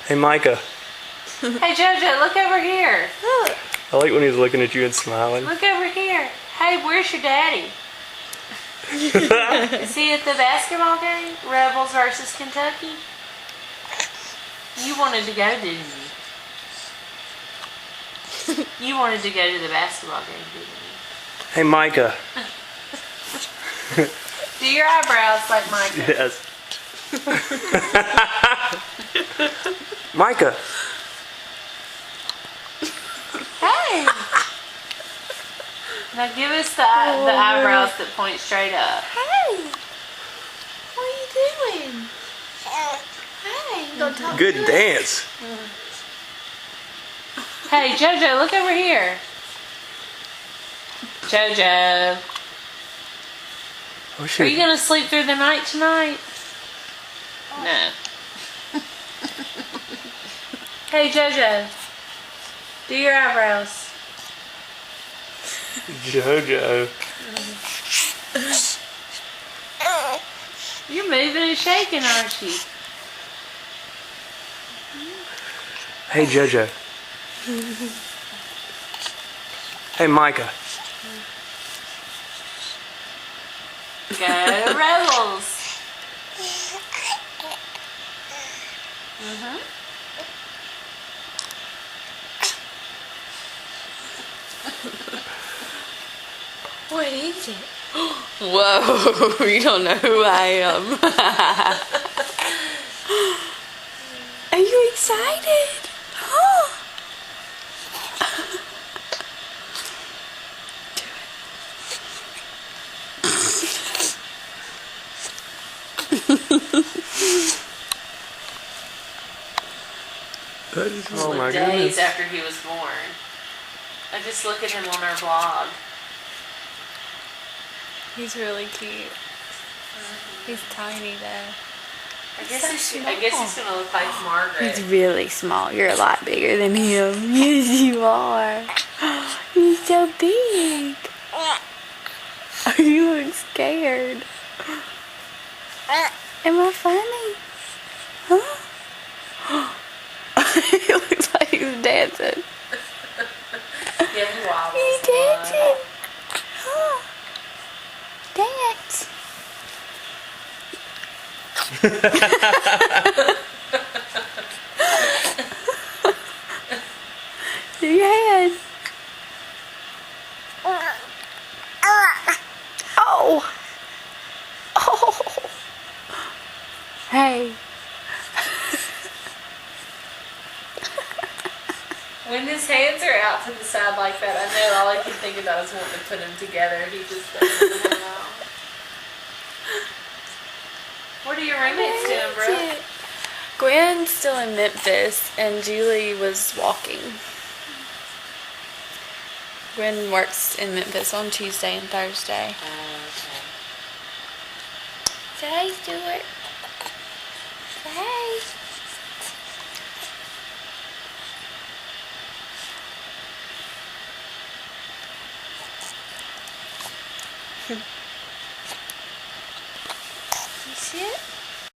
Hey, Micah. Hey, JoJo, look over here. Look. I like when he's looking at you and smiling. Look over here. Hey, where's your daddy? Is he at the basketball game? Rebels versus Kentucky? You wanted to go, didn't you? You wanted to go to the basketball game, didn't you? Hey, Micah. Do your eyebrows like Micah. Yes. Micah. Hey! Now give us the eyebrows that point straight up. Hey! What are you doing? Hey, you gonna talk Good to us? dance. Hey, JoJo, look over here. JoJo, Oh, are shoot. you gonna sleep through the night tonight? No. Hey, JoJo, do your eyebrows. JoJo. You're moving and shaking, aren't you? Hey, JoJo. Hey, Micah. Go Rebels. What is it? Whoa, you don't know who I am. Are you excited? Huh? Oh, my Days goodness. after he was born. I just look at him on our vlog. He's really cute. He's tiny though. I guess he's gonna look like Margaret. He's really small. You're a lot bigger than him. Yes, you are. He's so big. You look scared. Am I funny? Huh? It looks like he's dancing. Yeah, he wobbles. He's a lot. dancing. Huh? Dance. Do your hand. Oh. Oh. Hey. When his hands are out to the side like that, I know all I can think about is wanting to put them together. He just doesn't know how. What are your roommates doing, Brooke? Gwen's still in Memphis and Julie was walking. Gwen works in Memphis on Tuesday and Thursday. Say hey, Stuart. Say hey.